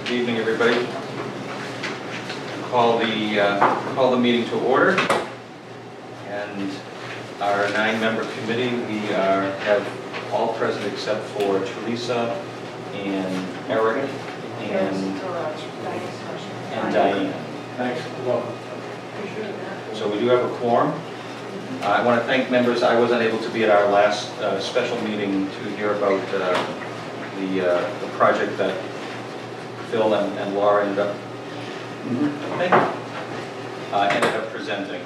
Good evening, everybody. Call the meeting to order. And our 9-member committee, we have all present except for Teresa and Eric and Diane. Thanks. Welcome. So we do have a quorum. I want to thank members. I was unable to be at our last special meeting to hear about the project that Phil and Laura ended up presenting.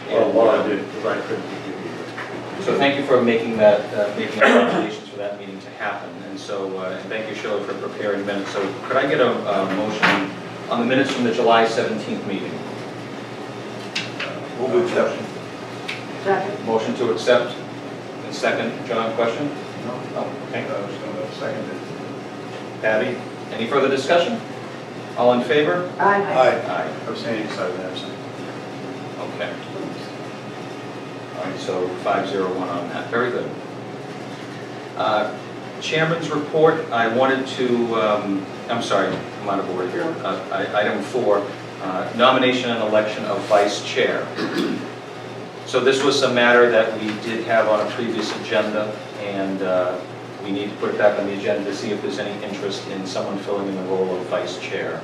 Well, Laura did, because I couldn't be here. So thank you for making accommodations for that meeting to happen. And so, and thank you, Shirley, for preparing minutes. So could I get a motion on the minutes from the July 17th meeting? Move to accept. Second. Motion to accept. And second, John, question? No. Oh, okay. I was going to second it. Patty, any further discussion? All in favor? Aye. Aye. Abstaining, because I was absent. Okay. All right, so 5-0-1 on that. Very good. Chairman's report, I wanted to, I'm sorry, I'm out of order here. Item 4, nomination and election of vice chair. So this was a matter that we did have on a previous agenda, and we need to put it back on the agenda to see if there's any interest in someone filling in the role of vice chair.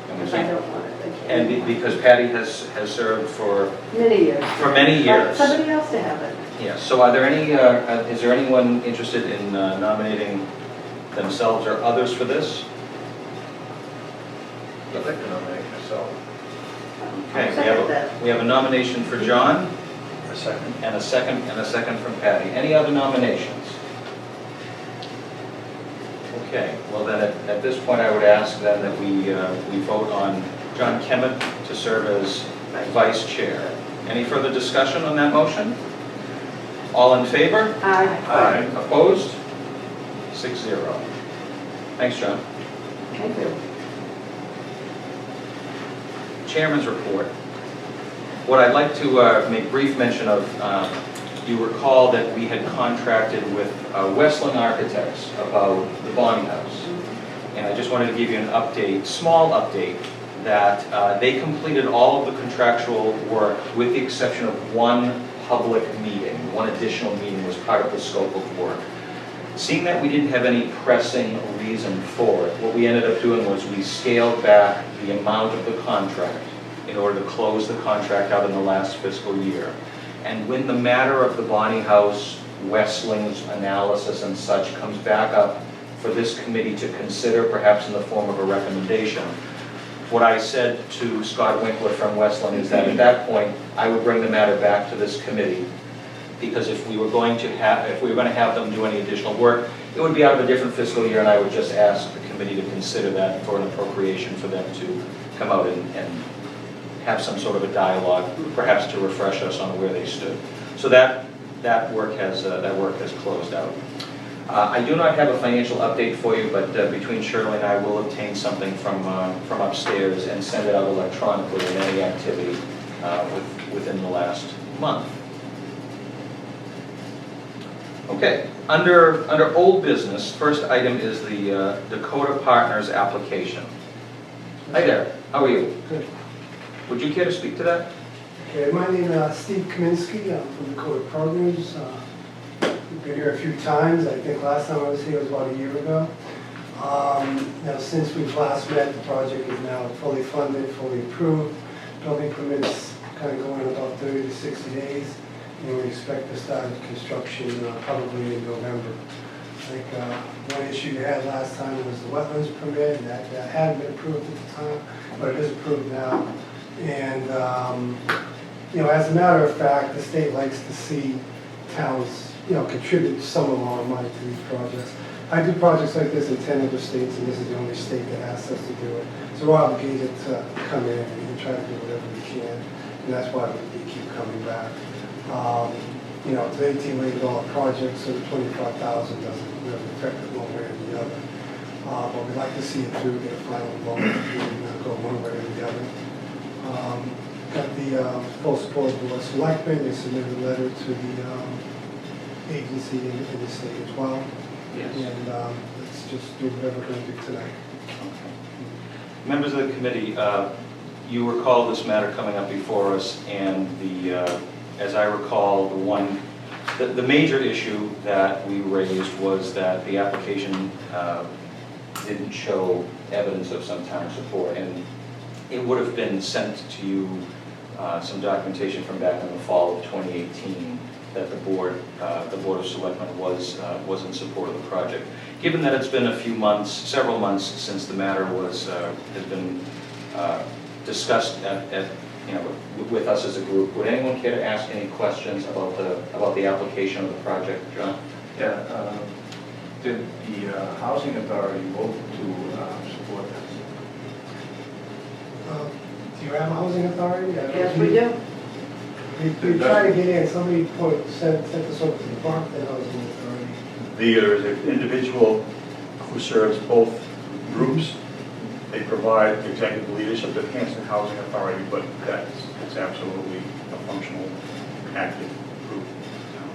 Because I don't want it. And because Patty has served for Many years. many years. Somebody else to have it. Yeah, so are there any, is there anyone interested in nominating themselves or others for this? I'd like to nominate myself. Okay, Second that. we have a nomination for John, A second. and a second from Patty. Any other nominations? Okay, well then at this point I would ask then that we vote on John Kemet to serve as vice chair. Any further discussion on that motion? All in favor? Aye. Opposed? 6-0. Thanks, John. Thank you. Chairman's report. What I'd like to make brief mention of, you recall that we had contracted with Westland Architects about the Bonnie House. And I just wanted to give you an update, small update, that they completed all of the contractual work with the exception of one public meeting. One additional meeting was part of the scope of work. Seeing that we didn't have any pressing reason for it, what we ended up doing was we scaled back the amount of the contract in order to close the contract out in the last fiscal year. And when the matter of the Bonnie House, Westling's analysis and such comes back up for this committee to consider, perhaps in the form of a recommendation, what I said to Scott Winkler from Westland is that at that point, I would bring the matter back to this committee, because if we were going to have them do any additional work, it would be out of a different fiscal year, and I would just ask the committee to consider that for an appropriation for them to come out and have some sort of a dialogue, perhaps to refresh us on where they stood. So that work has closed out. I do not have a financial update for you, but between Shirley and I will obtain something from upstairs and send it out electronically in any activity within the last month. Okay, under old business, first item is the Dakota Partners application. Hi there, how are you? Good. Would you care to speak to that? Okay, my name is Steve Kaminsky. I'm from Dakota Partners. We've been here a few times. I think last time I was here was about a year ago. Now, since we've last met, the project is now fully funded, fully approved. Building permits kind of going in about 30 to 60 days. And we expect to start construction probably in November. I think one issue you had last time was the wetlands permit. That hadn't been approved at the time, but it is approved now. And, you know, as a matter of fact, the state likes to see towns, you know, contribute some amount of money to these projects. I do projects like this in 10 other states, and this is the only state that asks us to do it. So we're obligated to come in and try to do whatever we can, and that's why we keep coming back. You know, it's an $18 million project, so the $25,000 doesn't really affect it one way or the other. But we'd like to see it through, get a final vote, and go one way or the other. Got the full support of the Board of Selectmen. They submitted a letter to the agency in the state as well. Yes. And let's just do whatever we're going to do tonight. Members of the committee, you recall this matter coming up before us, and as I recall, the major issue that we raised was that the application didn't show evidence of some town support, and it would have been sent to you some documentation from back in the fall of 2018 that the Board of Selectmen was in support of the project. Given that it's been a few months, several months since the matter has been discussed with us as a group, would anyone care to ask any questions about the application of the project, John? Yeah, did the housing authority vote to support this? Do you have a housing authority? Yes, we do. We tried to get in, somebody sent this over to the Barclay Housing Authority. There is an individual who serves both groups. They provide executive leadership at Hanson Housing Authority, but it's absolutely a functional, active group.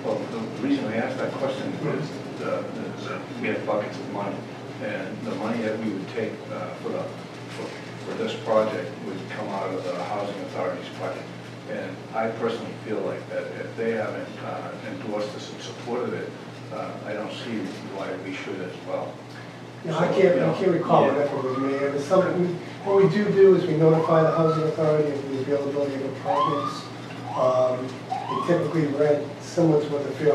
Well, the reason I asked that question is we have buckets of money, and the money that we would take for this project would come out of the housing authority's budget. And I personally feel like that if they haven't endorsed this and supported it, I don't see why we should as well. No, I can't recall what effort was made. It's something, what we do is we notify the housing authority of the availability of apartments. They typically rent similar to what the fair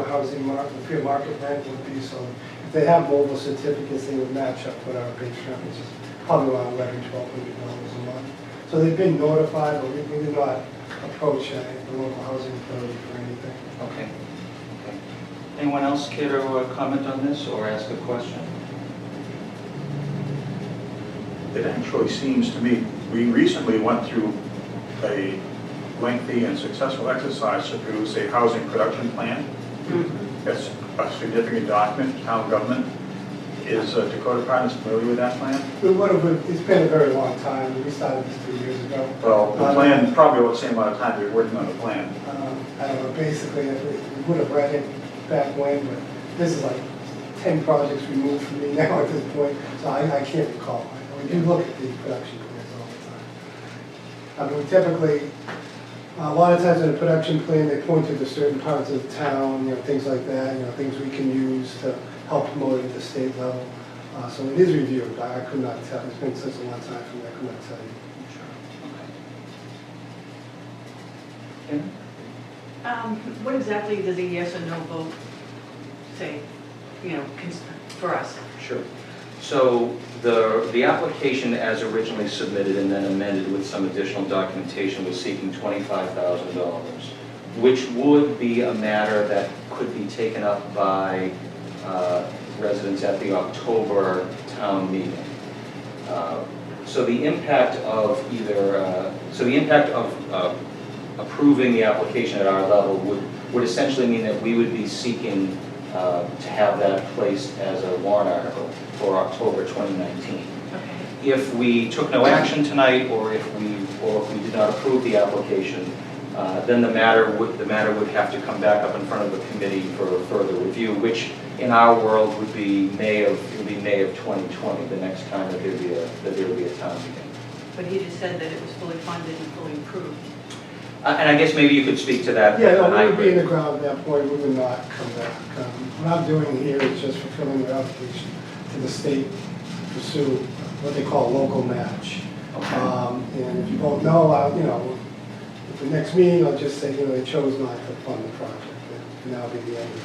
market rent would be, so if they have mobile certificates, they would match up with our base rent, which is probably around $1,100–1,200 a month. So they've been notified, but we did not approach the local housing authority for anything. Okay. Anyone else care to comment on this or ask a question? It actually seems to me, we recently went through a lengthy and successful exercise to produce a housing production plan. It's a significant document, town government. Is Dakota Partners familiar with that plan? It's been a very long time. We started this 2 years ago. Well, the plan, probably about the same amount of time we were working on the plan. I don't know, basically, if we would have read it back when, but this is like 10 projects removed from me now at this point, so I can't recall. We do look at the production plans all the time. I mean, we typically, a lot of times in a production plan, they point to the certain parts of the town, things like that, things we can use to help promote it at the state level. So it is reviewed. I could not tell. It's been such a long time for me, I could not tell you. Sure. Okay. What exactly does a yes or no vote say, for us? Sure. So the application as originally submitted and then amended with some additional documentation was seeking $25,000, which would be a matter that could be taken up by residents at the October town meeting. So the impact of approving the application at our level would essentially mean that we would be seeking to have that placed as a warrant article for October 2019. Okay. If we took no action tonight, or if we did not approve the application, then the matter would have to come back up in front of the committee for further review, which in our world would be May of 2020, the next time that there would be a town meeting. But he just said that it was fully funded and fully approved. And I guess maybe you could speak to that. Yeah, no, we would be in the ground at that point. We would not come back. What I'm doing here is just fulfilling the application to the state to pursue what they call local match. Okay. And if you vote no, at the next meeting, I'll just say, they chose not to fund the project. And that'll be the end of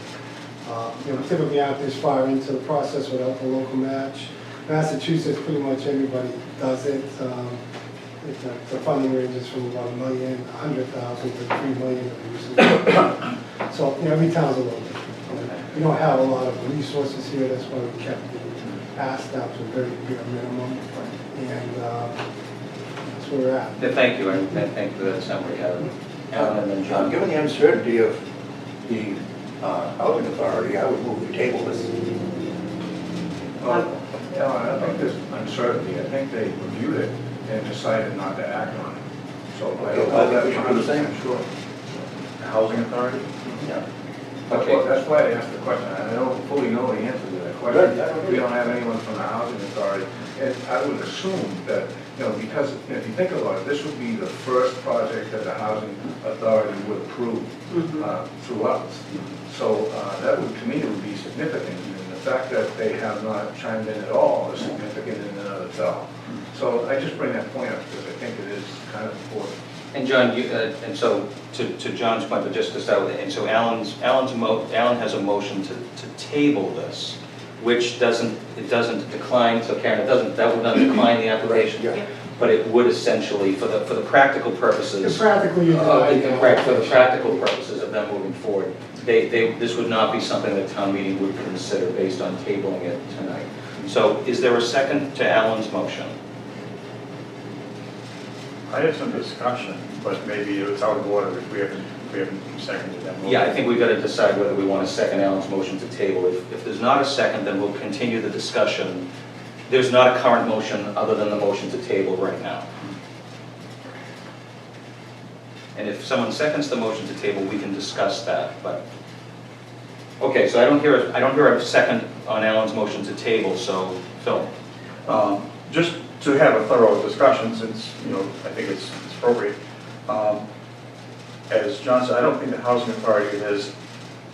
it. We typically aren't this far into the process without the local match. Massachusetts, pretty much everybody does it. The funding ranges from about $1 million, $100,000 to $3 million. So every town's a little different. We don't have a lot of resources here. That's why we kept the ask down to a very bare minimum. And that's where we're at. Yeah, thank you, and thank you for that summary, Alan and then John. Given the uncertainty of the housing authority, I would move to table this. Well, I don't think there's uncertainty. I think they reviewed it and decided not to act on it. So Okay, well, we should do the same. Sure. The housing authority? Yeah. That's why I asked the question. I don't fully know the answer to that question. We don't have anyone from the housing authority. And I would assume that, because if you think about it, this would be the first project that the housing authority would approve through us. So that would, to me, it would be significant. And the fact that they have not chimed in at all is significant in and of itself. So I just bring that point up because I think it is kind of important. And John, and so to John's point, but just to start with, and so Alan has a motion to table this, which doesn't decline, so Karen, that would not decline the application, Yeah. but it would essentially, for the practical purposes. Practically, you For the practical purposes of them moving forward, this would not be something that town meeting would consider based on tabling it tonight. So is there a second to Alan's motion? I had some discussion, but maybe it's out of order if we haven't seconded that motion. Yeah, I think we've got to decide whether we want to second Alan's motion to table. If there's not a second, then we'll continue the discussion. There's not a current motion other than the motion to table right now. And if someone seconds the motion to table, we can discuss that, but. Okay, so I don't hear a second on Alan's motion to table, so Phil. Just to have a thorough discussion, since, I think it's appropriate. As John said, I don't think the Housing Authority has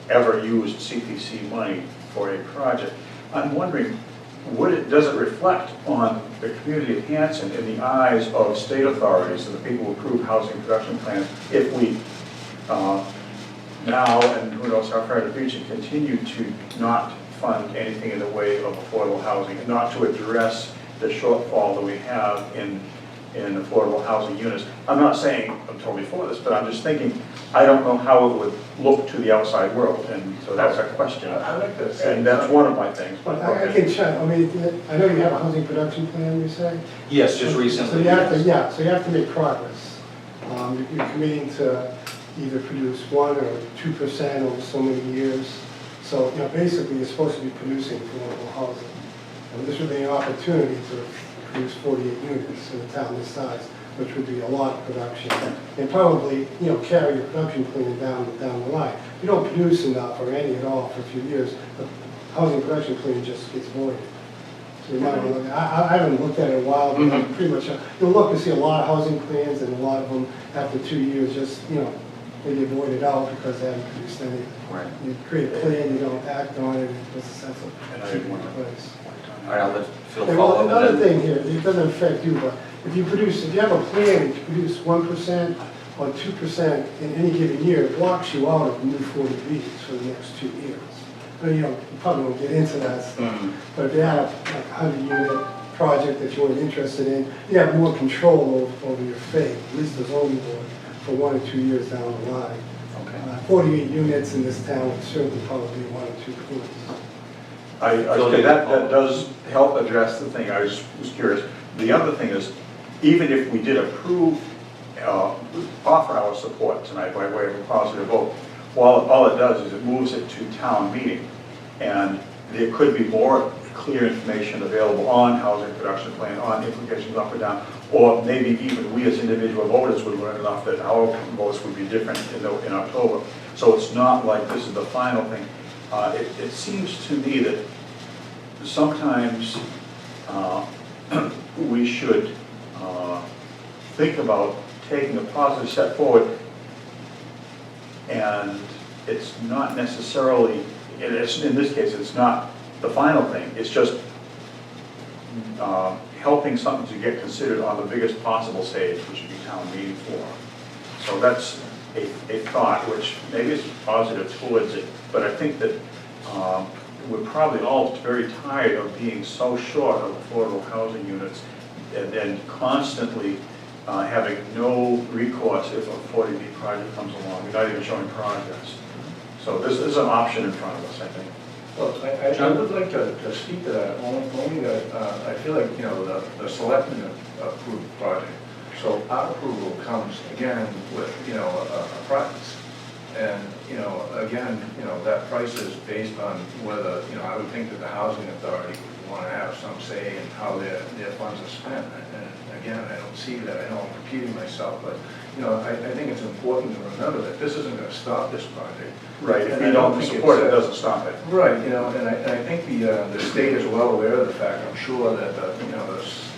ever used CPC money for a project. I'm wondering, does it reflect on the community of Hanson in the eyes of state authorities and the people who approve housing production plans if we now, and who knows how far in the future, continue to not fund anything in the way of affordable housing and not to address the shortfall that we have in affordable housing units. I'm not saying I'm totally for this, but I'm just thinking, I don't know how it would look to the outside world, and so that's a question. I like that saying. And that's one of my things. But I can check, I know you have a housing production plan, you say? Yes, just So recently. you have to, so you have to make progress. You're committing to either produce 1 or 2% over so many years. So, basically, you're supposed to be producing affordable housing. And this would be an opportunity to produce 48 units in a town this size, which would be a lot of production. And probably, carry your production plan down the line. You don't produce enough or any at all for a few years, the housing production plan just gets voided. So you might want to look, I haven't looked at it in a while, but pretty much, you'll look and see a lot of housing plans, and a lot of them, after 2 years, just, they get voided out because they haven't produced anything. Right. You create a plan, you don't act on it, it puts a sense And of I keeping want in place. All right, I'll let Phil And follow well, up. another and then- thing here, it doesn't affect you, but if you have a plan, and you produce 1% or 2% in any given year, it blocks you out of new 40Bs for the next 2 years. You probably won't get into that stuff, but if you had like a 100-unit project that you weren't interested in, you have more control over your fate, at least the zoning board, for 1 or 2 years down the line. Okay. 48 units in this town would certainly probably be 1 or 2 units. Okay, that does help address the thing. I was curious. The other thing is, even if we did approve, offer our support tonight by way of a positive vote, all it does is it moves it to town meeting. And there could be more clear information available on housing production plan, on implications up or down, or maybe even we as individual voters would learn enough that our votes would be different in October. So it's not like this is the final thing. It seems to me that sometimes we should think about taking a positive step forward, and it's not necessarily, in this case, it's not the final thing. It's just helping something to get considered on the biggest possible stage, which would be town meeting floor. So that's a thought, which maybe is positive towards it, but I think that we're probably all very tired of being so short of affordable housing units and constantly having no recourse if a 40B project comes along. We're not even showing progress. So this is an option in front of us, I think. Well, I would like to speak to that, only that I feel like, the selectmen approved the project. So our approval comes again with, a price. And, again, that price is based on whether, I would think that the housing authority would want to have some say in how their funds are spent. And again, I don't see that, I know I'm repeating myself, but, I think it's important to remember that this isn't gonna stop this project. Right, if And we I don't think support it, it it's, doesn't stop it. Right, and I think the state is well aware of the fact, I'm sure that,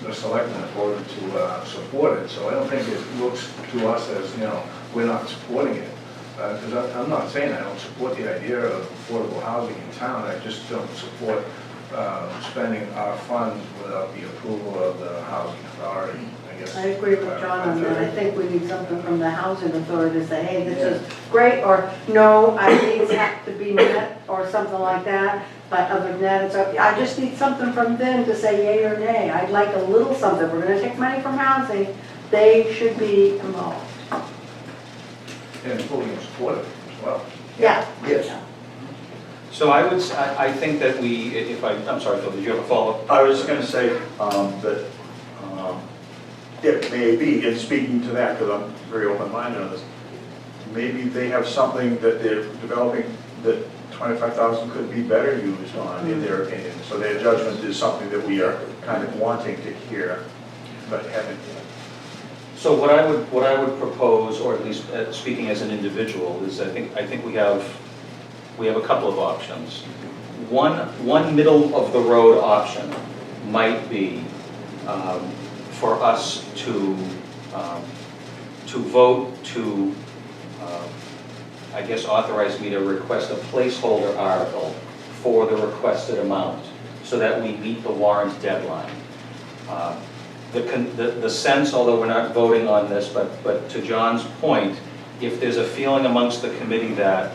the selectmen have voted to support it, so I don't think it looks to us as, we're not supporting it. Because I'm not saying I don't support the idea of affordable housing in town, I just don't support spending our funds without the approval of the housing authority, I guess. I agree with John on that. I think we need something from the housing authority to say, hey, this is great, or no, our needs have to be met, or something like that. But other than that, it's up, I just need something from them to say yay or nay. I'd like a little something. We're gonna take money from housing, they should be involved. And fully in support of it as well. Yeah. Yes. So I think that I'm sorry, Phil, did you have a follow-up? I was just gonna say that it may be, in speaking to that, because I'm very open-minded on this, maybe they have something that they're developing that 25,000 could be better used on, in their opinion. So their judgment is something that we are kind of wanting to hear, but haven't yet. So what I would propose, or at least speaking as an individual, is I think we have a couple of options. One middle of the road option might be for us to vote to, I guess, authorize me to request a placeholder article for the requested amount so that we meet the warrant deadline. The sense, although we're not voting on this, but to John's point, if there's a feeling amongst the committee that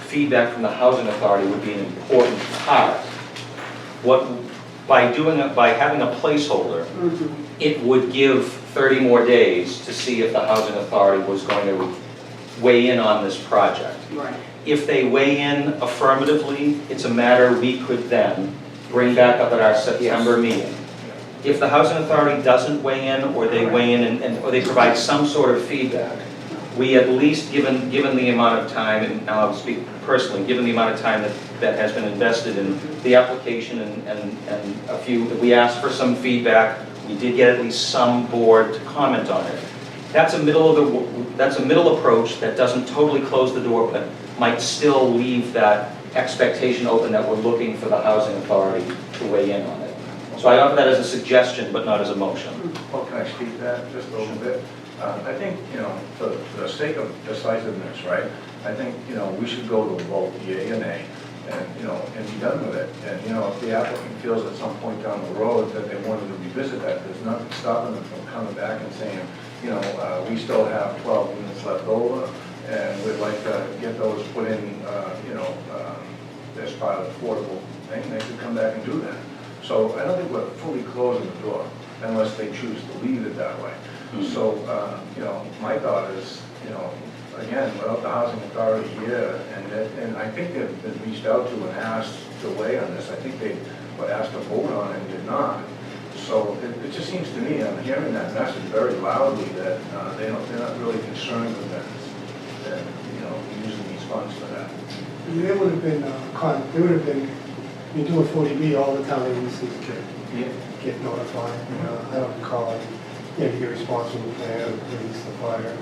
feedback from the housing authority would be an important part, by having a placeholder, it would give 30 more days to see if the housing authority was going to weigh in on this project. Right. If they weigh in affirmatively, it's a matter we could then bring back up at our September meeting. If the housing authority doesn't weigh in, or they weigh in or they provide some sort of feedback, we at least, given the amount of time, and now I'll speak personally, given the amount of time that has been invested in the application and we asked for some feedback, we did get at least some board to comment on it. That's a middle approach that doesn't totally close the door, but might still leave that expectation open that we're looking for the housing authority to weigh in on it. So I offer that as a suggestion, but not as a motion. Well, can I speak to that just a little bit? I think, for the sake of decisiveness, right, I think, we should go to a vote, yea or nay, and be done with it. And, if the applicant feels at some point down the road that they wanted to revisit that, there's nothing stopping them from coming back and saying, we still have 12 units left over, and we'd like to get those put in, as part of the affordable thing, they could come back and do that. So I don't think we're fully closing the door unless they choose to leave it that way. So, my thought is, again, without the housing authority here, and I think they've been reached out to and asked to weigh on this. I think they were asked to vote on it and did not. So it just seems to me, I'm hearing that message very loudly that they're not really concerned with that, and, using these funds for that. There would have been, you do a 40B, all the town agencies get notified. I don't recall, you get a response from the planner, the police, the fire.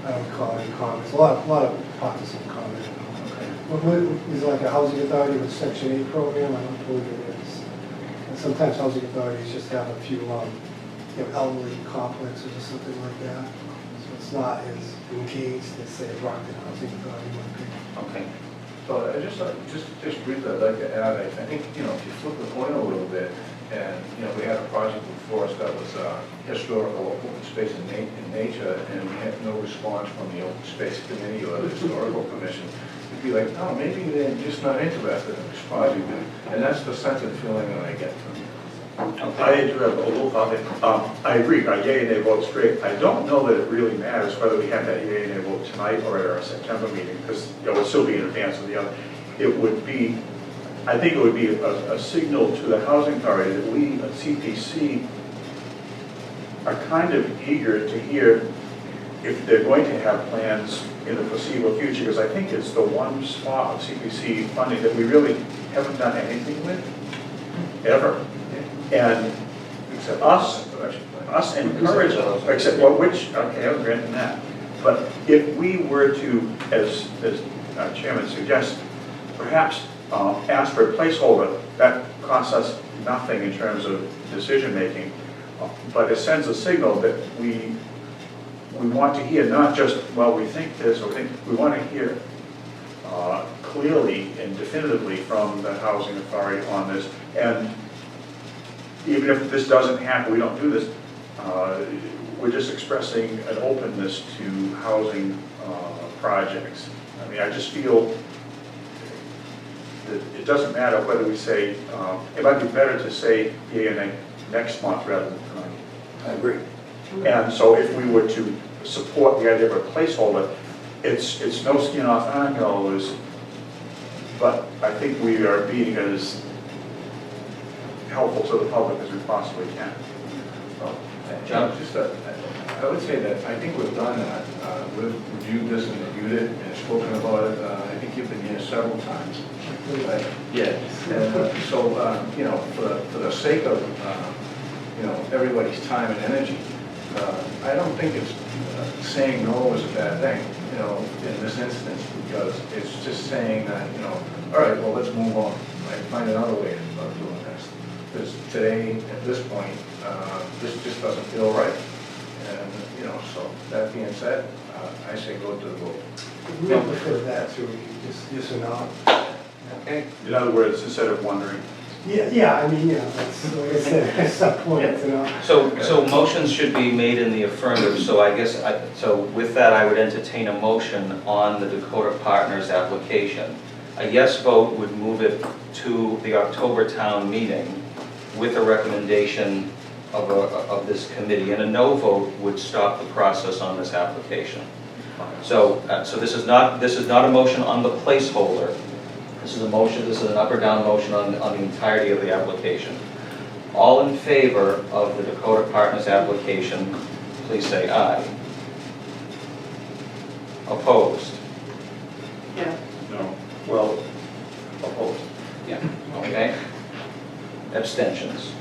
I don't recall any comments. A lot of partisan comments. Is it like a housing authority with Section 8 program? I don't believe it is. And sometimes housing authorities just have a few elderly complexes or something like that. So it's not as engaged as, say, a Brockton Housing Authority would be. Okay. So I just briefly, I'd like to add, I think, if you flip the coin a little bit, and, we had a project before us that was historical open space in nature, and we had no response from the open space committee or the historical commission. It'd be like, oh, maybe they're just not interested in this project, and that's the sense of feeling that I get from you. I do have a little comment. I agree, our yea and nay vote's great. I don't know that it really matters whether we have that yea and nay vote tonight or at our September meeting, because it would still be in advance of the other. I think it would be a signal to the housing authority that we at CPC are kind of eager to hear if they're going to have plans in the foreseeable future, because I think it's the one spot of CPC funding that we really haven't done anything with, ever. And except us, us encourage, except, well, which, okay, I'm granting that. But if we were to, as Chairman suggests, perhaps ask for a placeholder, that costs us nothing in terms of decision-making, but it sends a signal that we want to hear not just, well, we think this, or we want to hear clearly and definitively from the housing authority on this. And even if this doesn't happen, we don't do this, we're just expressing an openness to housing projects. I mean, I just feel that it doesn't matter whether we say, it might be better to say, yeah, next month rather than tonight. I agree. And so if we were to support the idea of a placeholder, it's no skin off our nose, but I think we are being as helpful to the public as we possibly can. John? I would say that I think we've done that. We've reviewed this and reviewed it and spoken about it. I think you've been here several times. Right? Yeah. And so, you know, for the sake of, you know, everybody's time and energy, I don't think it's saying no is a bad thing, you know, in this instance, because it's just saying that, you know, all right, well, let's move on, right? Find another way of doing this. Because today, at this point, this just doesn't feel right. And, you know, so that being said, I say go to the vote. We don't prefer that, so we can just yes or no. Okay. In other words, instead of wondering, Yeah, I mean, you know, that's, like I said, that's some point, you know. So motions should be made in the affirmative, so I guess, so with that, I would entertain a motion on the Dakota Partners application. A yes vote would move it to the October town meeting with a recommendation of this committee, and a no vote would stop the process on this application. So this is not a motion on the placeholder. This is a motion, this is an up or down motion on the entirety of the application. All in favor of the Dakota Partners application, please say aye. Opposed? Yeah. no, well, opposed. Yeah. Okay. Abstentions?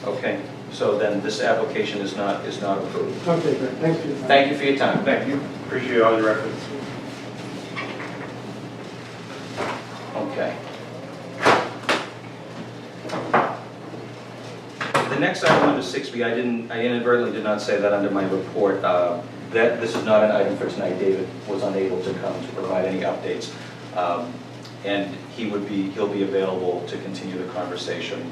Okay, so then this application is not approved. Okay, great, thanks for your time. Thank you for your time. Thank you, appreciate all your efforts. Okay. The next item under 6B, I inadvertently did not say that under my report. That this is not an item for tonight. David was unable to come to provide any updates. And he'll be available to continue the conversation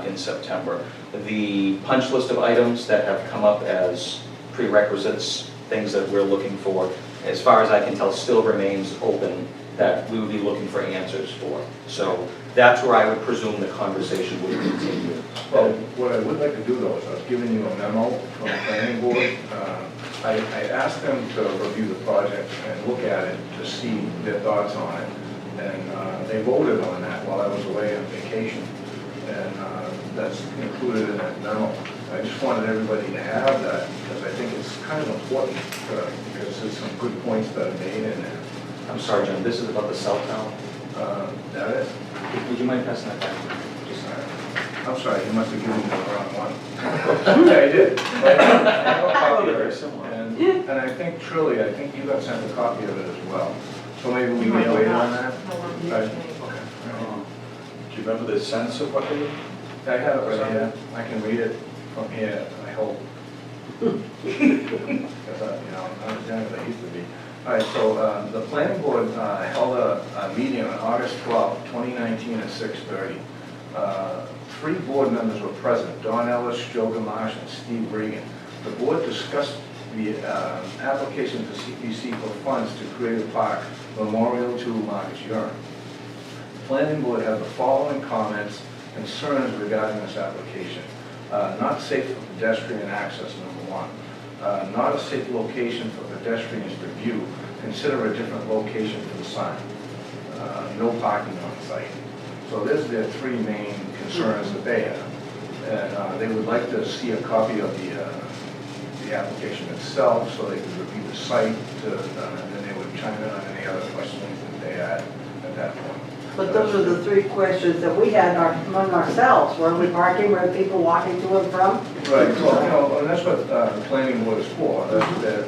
in September. The punch list of items that have come up as prerequisites, things that we're looking for, as far as I can tell, still remains open, that we would be looking for answers for. So that's where I would presume the conversation would continue. Well, what I would like to do though is I was giving you a memo from the planning board. I asked them to review the project and look at it to see their thoughts on it. And they voted on that while I was away on vacation. And that's included in that memo. I just wanted everybody to have that because I think it's kind of important because there's some good points that are made in there. I'm sorry, John, this is about the cell tower. That is. Would you mind passing that back? I'm sorry, you must have given me the wrong one. Yeah, I did. But I have a copy of Very it. similar. And I think truly, I think you got sent a copy of it as well. So maybe we may wait on that. Okay. Do you remember the sense of what they were? I have it right here. I can read it from here, I hope. Because, you know, I'm not as young as I used to be. All right, so the planning board held a meeting on August 12th, 2019 at 6:30. 3 board members were present, Don Ellis, Joe Gamache, and Steve Regan. The board discussed the application to CPC for funds to create a park memorial to Marcus Urine. The planning board had the following comments, concerns regarding this application. Not safe for pedestrian access, number 1. Not a safe location for pedestrians to view. Consider a different location for the sign. No parking on site. So there's their 3 main concerns that they have. And they would like to see a copy of the application itself so they could review the site and then they would chime in on any other questions that they had at that point. But those are the three questions that we had among ourselves. Were we parking, were people walking to and from? Right, well, and that's what the planning board is for, that's, they're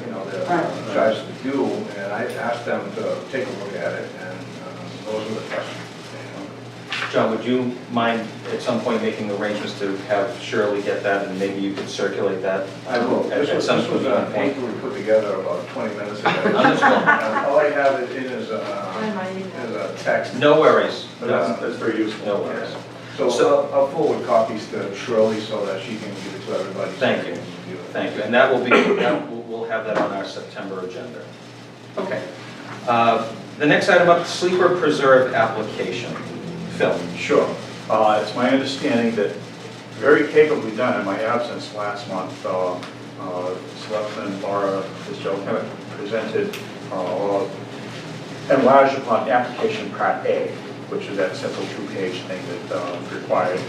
Right. charged to do, and I asked them to take a look at it, and those were the questions. John, would you mind at some point making arrangements to have Shirley get that, and maybe you could circulate that? I will. At This was some a point. paper we put together about 20 minutes ago. Understood. All I have it in is Find my email. a text. No worries. But That's very useful. No worries. So I'll forward copies to Shirley so that she can give it to everybody. Thank you. Thank you, and that will be, we'll have that on our September agenda. Okay. The next item up, sleeper preserve application. Phil? Sure. It's my understanding that very capably done in my absence last month, Selectman Laura Fitzgerald presented or enlarged upon application part A, which is that simple two-page thing that was required.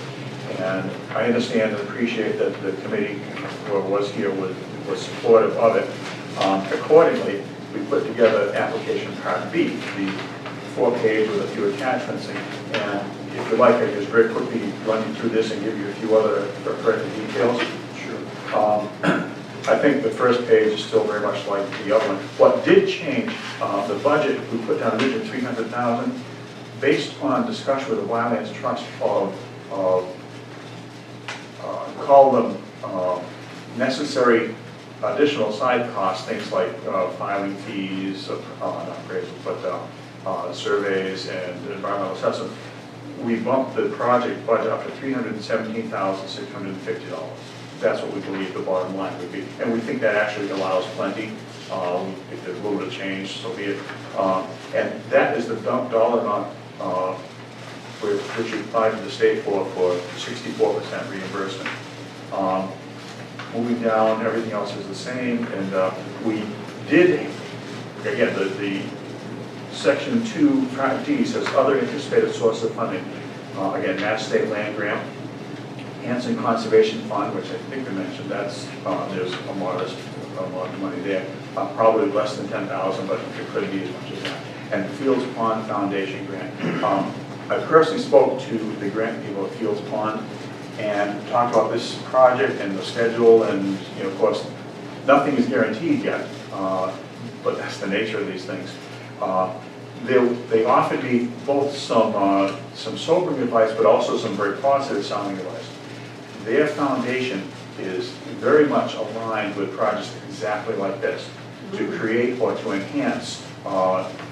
And I understand and appreciate that the committee, whoever was here, was supportive of it. Accordingly, we put together application part B, the 4-page with a few attachments. And if you like, I just very quickly run you through this and give you a few other pertinent details. Sure. I think the first page is still very much like the other one. What did change, the budget, we put down originally $300,000, based on discussion with the Wildlands Trust of call them necessary additional side costs, things like filing fees, not appraisals, but surveys and environmental assessment. We bumped the project budget up to $317,650. That's what we believe the bottom line would be. And we think that actually allows plenty. If there's a little bit of change, so be it. And that is the dollar amount which we applied to the state for 64% reimbursement. Moving down, everything else is the same, and we did, again, the section 2, part D says other anticipated source of funding. Again, Mass State Land Grant, Hanson Conservation Fund, which I think we mentioned, that's, there's a modest amount of money there, probably less than 10,000, but it could be as much as that. And Fields Pond Foundation grant. I personally spoke to the grant people at Fields Pond and talked about this project and the schedule, and of course, nothing is guaranteed yet, but that's the nature of these things. They offered me both some sobering advice, but also some very positive sounding advice. Their foundation is very much aligned with projects exactly like this, to create or to enhance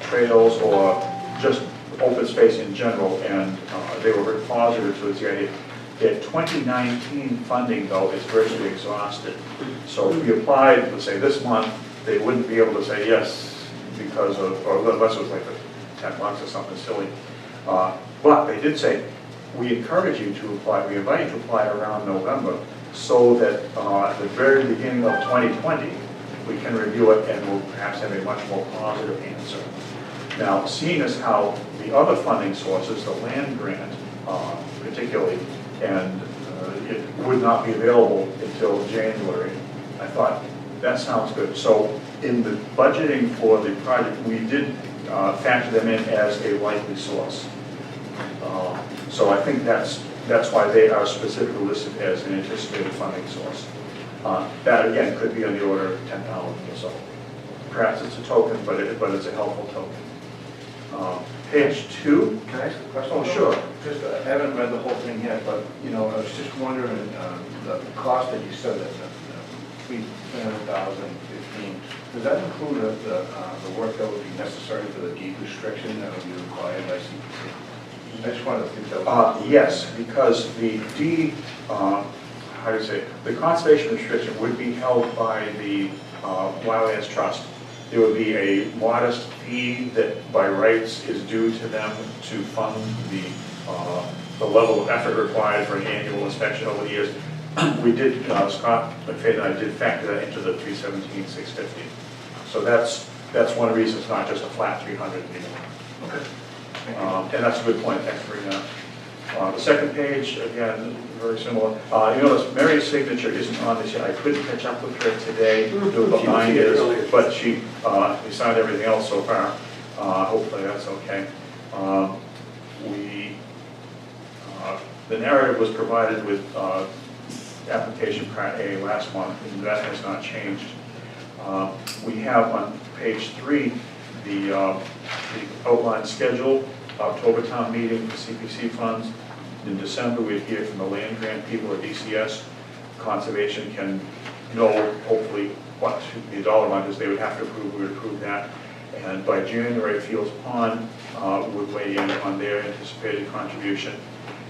trails or just open space in general, and they were very positive towards the idea. Their 2019 funding, though, is virtually exhausted. So if we applied, let's say this month, they wouldn't be able to say yes because of, or unless it was like 10 months or something silly. But they did say, we encourage you to apply, we invite you to apply around November, so that at the very beginning of 2020, we can review it and we'll perhaps have a much more positive answer. Now, seeing as how the other funding sources, the land grant particularly, and it would not be available until January, I thought, that sounds good. So in the budgeting for the project, we did factor them in as a likely source. So I think that's why they are specifically listed as an anticipated funding source. That again could be on the order of 10,000 or so. Perhaps it's a token, but it's a helpful token. Page 2. Can I ask a question? Oh, sure. Just, I haven't read the whole thing yet, but, I was just wondering, the cost that you said, that $300,015, does that include the work that would be necessary for the deed restriction that would be required by CPC? I just wanted to think that was... Yes, because the deed, how do you say, the conservation restriction would be held by the Wildlands Trust. There would be a modest fee that by rights is due to them to fund the level of effort required for an annual inspection over the years. We did, Scott McFadden and I did factor that into the $317,650. So that's one reason it's not just a flat 300 anymore. Okay. And that's a good point, thanks for bringing that up. The second page, again, very similar. You notice Mary's signature isn't on this yet. I couldn't catch up with her today, do about 9 years, but we signed everything else so far. Hopefully that's okay. the narrative was provided with application Part A last month, and that has not changed. We have on page 3 the outline schedule, October town meeting for CPC funds. In December, we hear from the land grant people at DCS. Conservation can know, hopefully, what the dollar amount is they would have to approve, we would approve that. And by January, Fields Pond would weigh in on their anticipated contribution.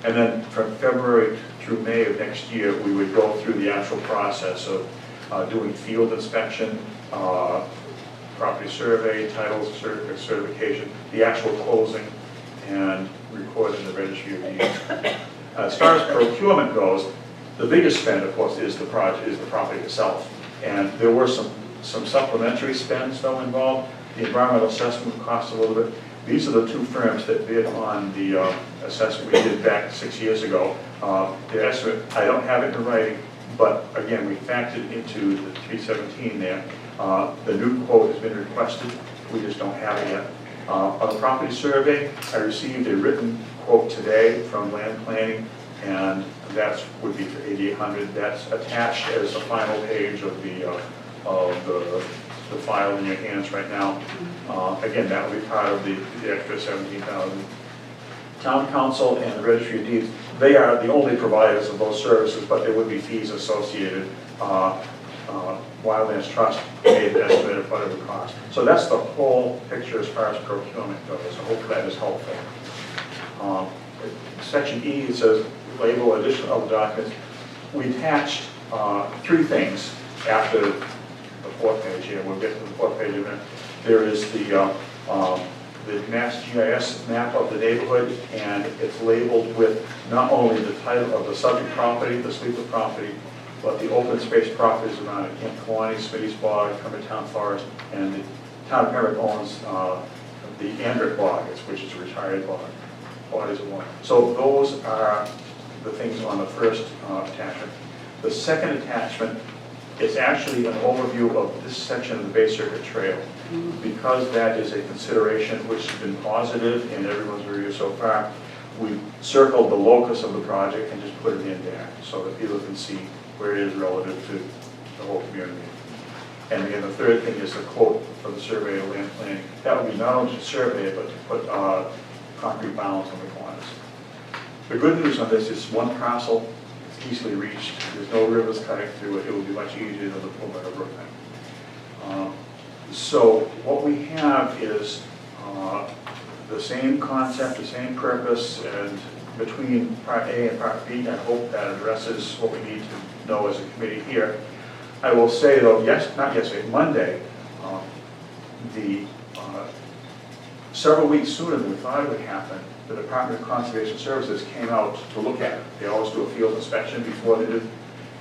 And then from February through May of next year, we would go through the actual process of doing field inspection, property survey, title certification, the actual closing, and record in the registry of deeds. As far as procurement goes, the biggest spend, of course, is the property itself. And there were some supplementary spends though involved. The environmental assessment cost a little bit. These are the two firms that bid on the assessment we did back 6 years ago. The estimate, I don't have it in writing, but again, we factored into the 317 there. The new quote has been requested. We just don't have it yet. On the property survey, I received a written quote today from land planning, and that would be for $8,800. That's attached as the final page of the file in your hands right now. Again, that will be part of the extra $17,000. Town council and the registry of deeds, they are the only providers of those services, but there would be fees associated. Wildlands Trust made an estimate of what it would cost. So that's the whole picture as far as procurement goes. So hopefully that is helpful. Section E, it says label additional other documents. We attached 3 things after the 4th page here. We'll get to the 4th page in a minute. There is the Mass GIS map of the neighborhood, and it's labeled with not only the title of the subject property, the sleeper property, but the open space properties around it, Camp Kiwanee, Smitty's Bog, Pembroke Town Forest, and the town of Pembroke owns the Andrick Bog, which is a retired bog. Bodies of water. So those are the things on the first attachment. The second attachment is actually an overview of this section of the Bay Circuit Trail. Because that is a consideration which has been positive in everyone's review so far, we circled the locus of the project and just put it in there so that people can see where it is relative to the whole community. And again, the third thing is the quote for the survey of land planning. That would be not only to survey it, but to put concrete bounds on the corners. The good news on this is one parcel, it's easily reached. There's no rivers cutting through it. It will be much easier than the Pullman or Brookline. So what we have is the same concept, the same purpose, and between Part A and Part B, I hope that addresses what we need to know as a committee here. I will say though, Monday, several weeks sooner than we thought it would happen, the Department of Conservation Services came out to look at it. They always do a field inspection before they did.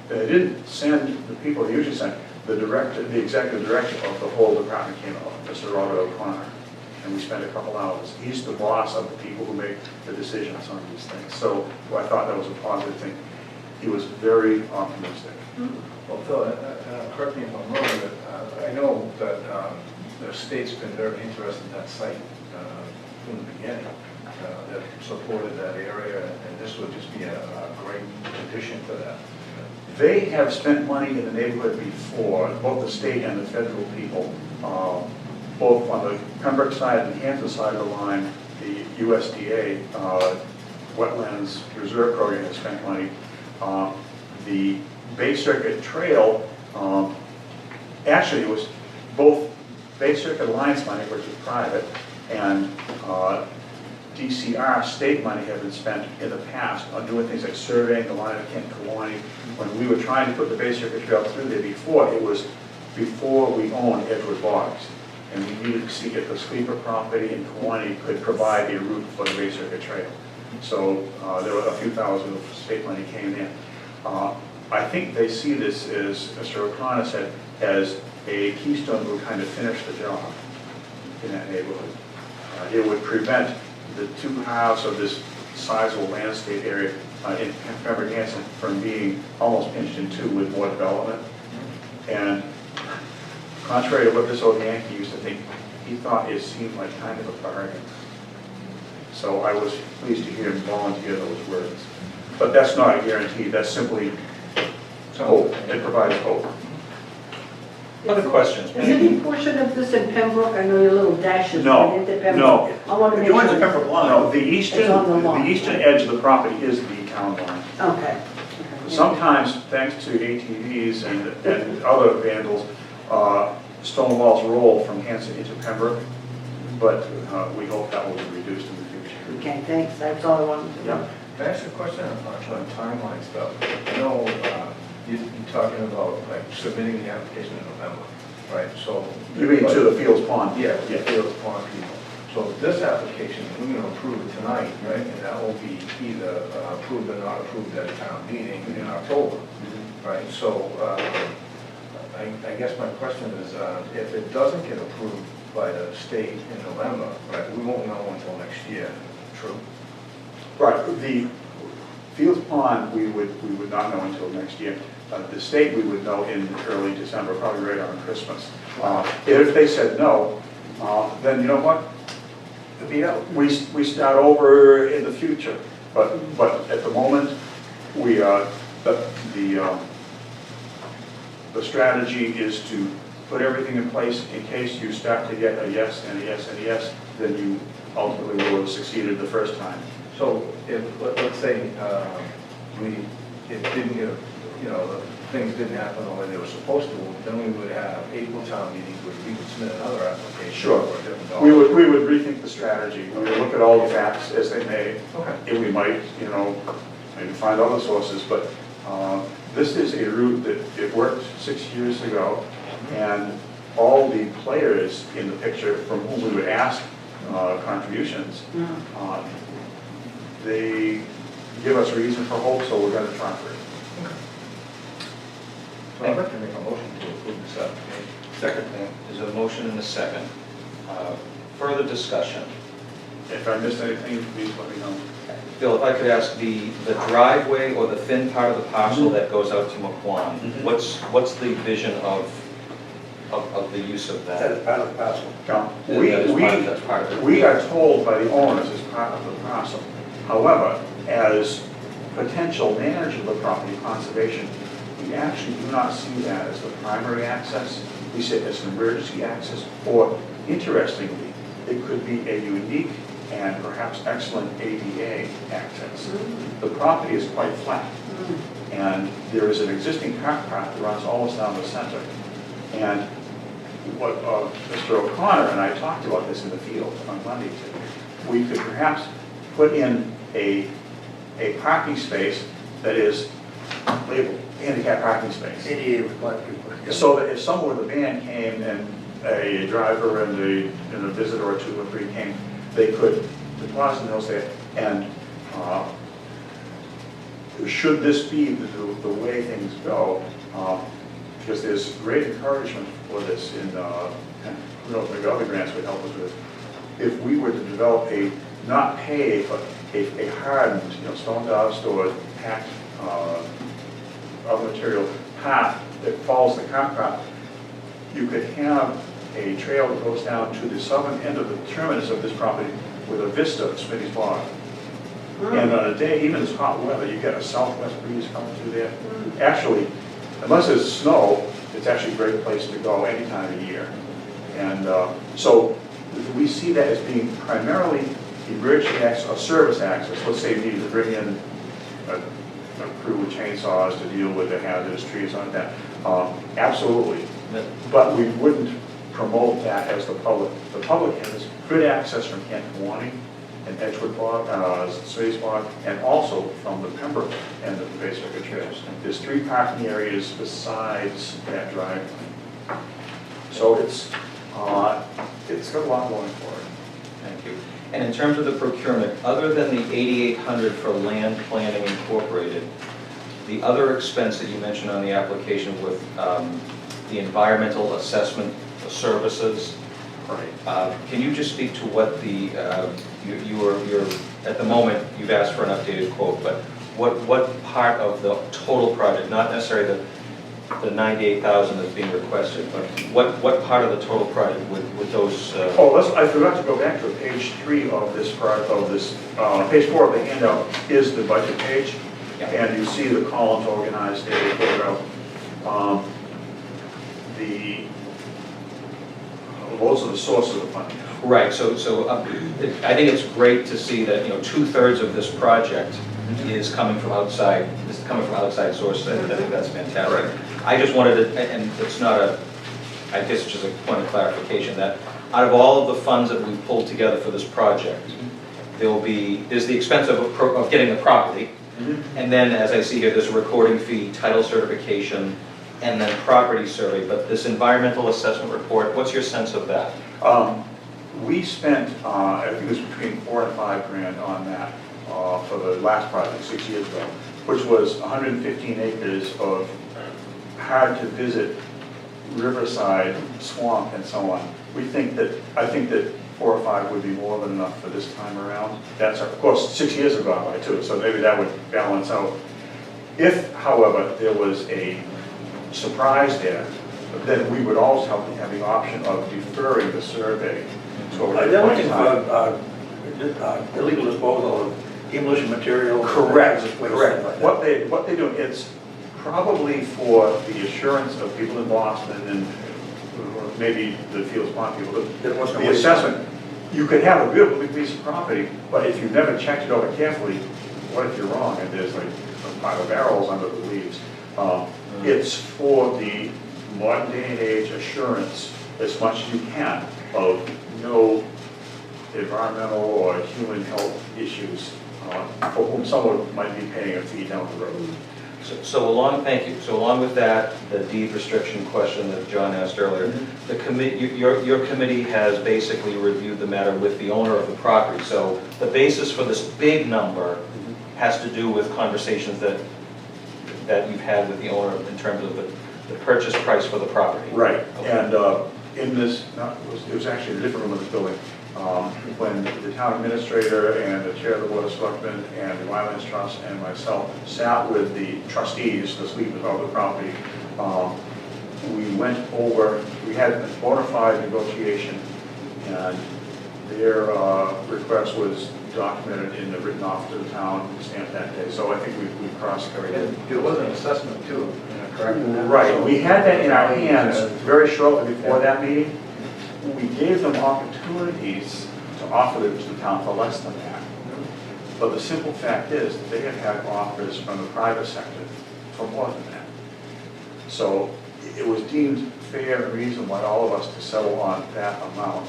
They didn't send the people they usually send. The executive director of the whole department came out, Mr. Robert O'Connor, and we spent a couple hours. He's the boss of the people who make the decisions on these things. So I thought that was a positive thing. He was very optimistic. Well, Phil, correct me if I'm wrong, but I know that the state's been very interested in that site from the beginning, that supported that area, and this would just be a great addition to that. They have spent money in the neighborhood before, both the state and the federal people, both on the Pembroke side and the Hanson side of the line. The USDA Wetlands Reserve Program has spent money. The Bay Circuit Trail, actually it was both Bay Circuit Alliance money, which is private, and DCR state money had been spent in the past on doing things like surveying the line of Camp Kiwanee. When we were trying to put the Bay Circuit Trail through there before, it was before we owned Edward Boggs. And we needed to see if the sleeper property in Kiwanee could provide a route for the Bay Circuit Trail. So there were a few thousand of state money came in. I think they see this, as Mr. O'Connor said, as a keystone that would kind of finish the job in that neighborhood. It would prevent the 2 halves of this sizable landscape area in Pembroke Hanson from being almost pinched in 2 with more development. And contrary to what this old Yankee used to think, he thought it seemed like kind of a bargain. So I was pleased to hear him volunteer those words. But that's not a guarantee, that's simply hope, it provides hope. Other questions? Is any portion of this in Pembroke? I know your little dashes No, went into Pembroke. no. I want to It make joins the sure. Pembroke line. No, the It's on the lawn. eastern edge of the property is the town line. Okay. Sometimes, thanks to ATVs and other vandals, stone walls roll from Hanson into Pembroke, but we hope that will be reduced in the future. Okay, thanks, that's all I wanted to know. Yeah. Can I ask a question on timeline stuff? I know you're talking about like submitting the application in November, right? So. You mean to the Fields Pond? Yeah, Yeah. the Fields Pond people. So this application, we're going to approve it tonight, right? And that will be either approved or not approved at a town meeting in October, right? So I guess my question is, if it doesn't get approved by the state in November, right, we won't know until next year, true? Right, the Fields Pond, we would not know until next year. The state, we would know in early December, probably right on Christmas. If they said no, then you know what? It'll be out. We start over in the future, but at the moment, the strategy is to put everything in place in case you start to get a yes and a yes and a yes, then you ultimately will have succeeded the first time. So if, let's say, it didn't get, things didn't happen the way they were supposed to, then we would have April town meetings where we would submit another application. Sure. For a different dollar. We would rethink the strategy. We would look at all the facts as they may, Okay. and we might, maybe find other sources, but this is a route that it worked 6 years ago, and all the players in the picture from whom we would ask contributions, they give us reason for hope, so we're going to try for it. So I'd like to make a motion to approve this application. Second. There's a motion and a second. Further discussion. If I missed anything, please let me know. Bill, if I could ask, the driveway or the thin part of the parcel that goes out to McQuon, what's the vision of the use of That that? is part of the parcel. Now, That's part of it. we are told by the owners as part of the parcel. However, as potential manager of the property conservation, we actually do not see that as the primary access. We see it as an emergency access, or interestingly, it could be a unique and perhaps excellent ADA access. The property is quite flat, and there is an existing cart path that runs almost down the center. And what Mr. O'Connor and I talked about this in the field on Monday, we could perhaps put in a parking space that is labeled handicap parking space. ADA required people. So that if someone with a van came and a driver and a visitor or two or three came, they could deposit those there. And should this be the way things go, because there's great encouragement for this in, who knows, maybe other grants would help us with it. If we were to develop not paved, but a hardened, stone dust or packed of material path that follows the cart path, you could have a trail that goes down to the southern end of the terminus of this property with a vista of Smitty's Bog. And on a day, even as hot weather, you get a southwest breeze coming through there. Actually, unless there's snow, it's actually a great place to go any time of year. And so we see that as being primarily emergency access or service access. Let's say you needed to bring in a crew with chainsaws to deal with the hazardous trees like that. Absolutely. But we wouldn't promote that as the public. The public has good access from Canton Warning and Edgewood Bog, Space Bog, and also from the Pembroke end of the Bay Circuit Trails. There's 3 parking areas besides that driveway. So it's got a lot going for it. Thank you. And in terms of the procurement, other than the $8,800 for land planning incorporated, the other expense that you mentioned on the application with the environmental assessment services, Right. can you just speak to what the, you're, at the moment, you've asked for an updated quote, but what part of the total project, not necessarily the 98,000 that's being requested, but what part of the total project would those, Oh, I forgot to go back to page 3 of this page 4 of the handout is the budget page. Yeah. And you see the columns organized there, those are the sources of funding. right, so I think it's great to see that, 2/3 of this project is coming from outside sources. I think that's fantastic. I just wanted to, and it's not I guess it's just a point of clarification, that out of all of the funds that we pulled together for this project, there's the expense of getting the property, and then, as I see here, there's a recording fee, title certification, and then property survey, but this environmental assessment report, what's your sense of that? We spent, I think it was between $4 and $5 grand on that for the last project 6 years ago, which was 115 acres of hard-to-visit riverside, swamp, and so on. I think that 4 or 5 would be more than enough for this time around. That's, of course, 6 years have gone by too, so maybe that would balance out. If, however, there was a surprise there, then we would also have the option of deferring the survey to a later They're point in looking time. for illegal disposal of demolition material. Correct, hazardous waste, correct. stuff like that. What they do, it's probably for the assurance of people in Boston and or maybe the Fields Pond people, It wasn't a the waste. assessment. You could have a beautiful big piece of property, but if you've never checked it over carefully, what if you're wrong and there's like a pile of barrels under the leaves? It's for the modern day and age assurance as much as you can of no environmental or human health issues for whom someone might be paying a fee down the road. Thank you. So along with that, the deed restriction question that John asked earlier, the your committee has basically reviewed the matter with the owner of the property. So the basis for this big number has to do with conversations that you've had with the owner in terms of the purchase price for the property. Right, Okay. and in this, it was actually a different room in this building, when the town administrator and the chair of the board of selectmen and the Wildlands Trust and myself sat with the trustees this week about the property, we went over, we had a bona fide negotiation, and their request was documented in the written off to the town, stamped that day, so I think we crossed everything. There was an assessment too, correct? Right, we had that in our hands very shortly before that meeting. We gave them opportunities to offer it to the town for less than that. But the simple fact is, that they have had offers from the private sector for more than that. So it was deemed fair and reasonable by all of us to settle on that amount.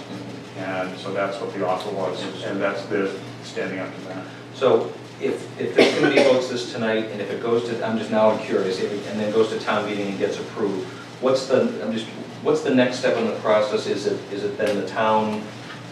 And so that's what the offer was, and they're standing up to that. So if this committee votes this tonight, and if it goes to, I'm curious, and then goes to town meeting and gets approved, what's the next step in the process? Is it then the town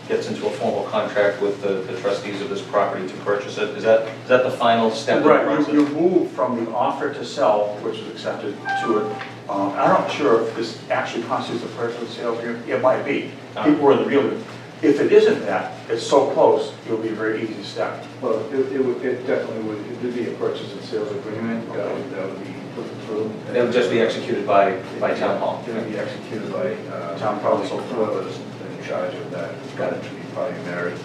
gets into a formal contract with the trustees of this property to purchase it? Is that the final step in the Right, process? you move from the offer to sell, which is accepted, to it. I'm not sure if this actually constitutes a purchase and sale agreement. It might be. People were in the real. If it isn't that, it's so close, it'll be a very easy step. Well, it definitely would, it would be a purchase and sales agreement, that would be put through. It would just be executed by town hall. It would be executed by Town council. whoever's in charge of that. Got it. Should be probably married.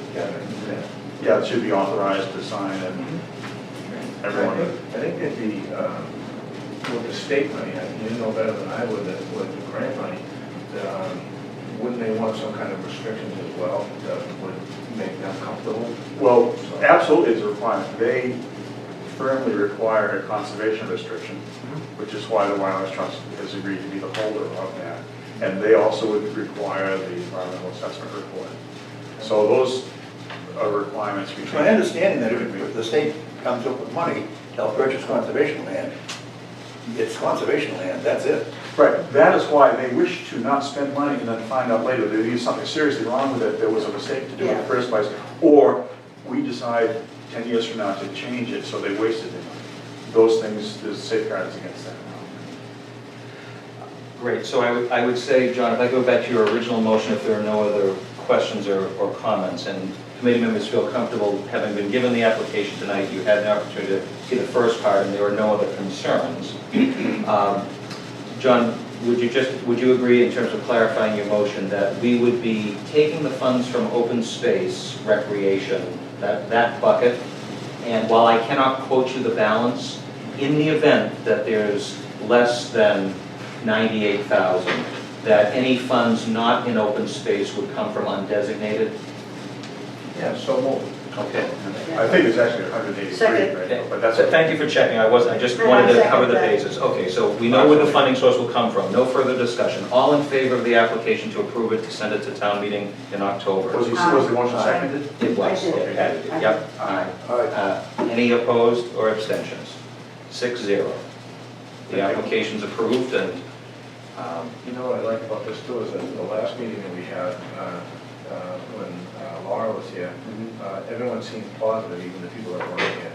Yeah, it should be authorized to sign and everyone. I think that with the state money, you know better than I would, that with the grant money, wouldn't they want some kind of restrictions as well that would make them comfortable? Well, absolutely, it's a requirement. They firmly require a conservation restriction, which is why the Wildlands Trust has agreed to be the holder of that. And they also would require the environmental assessment report. So those are requirements between. So my understanding that if the state comes up with money to help purchase conservation land, it's conservation land, that's it. Right, that is why they wish to not spend money and then find out later there is something seriously wrong with it, there was a mistake to do it in the first place, or we decide 10 years from now to change it, so they wasted it. Those things, there's safeguards against that. Great, so I would say, John, if I go back to your original motion, if there are no other questions or comments, and committee members feel comfortable, having been given the application tonight, you had an opportunity to see the first part, and there were no other concerns. John, would you agree in terms of clarifying your motion that we would be taking the funds from open space recreation, that bucket, and while I cannot quote you the balance, in the event that there's less than 98,000, that any funds not in open space would come from undesignated? Yeah, so moved. Okay. I think it's actually 183 Second. right now, but that's. So thank you for checking, I just No, wanted I to cover the second that. bases. Okay, so we know where the funding source will come from, no further discussion. All in favor of the application to approve it, to send it to town meeting in October? Was the motion seconded? It was. I did. Okay. Yep, aye. All right. Any opposed or abstentions? 6-0. The application's approved and, You know what I like about this too is that the last meeting that we had, when Laura was here, everyone seemed positive, even the people that weren't here.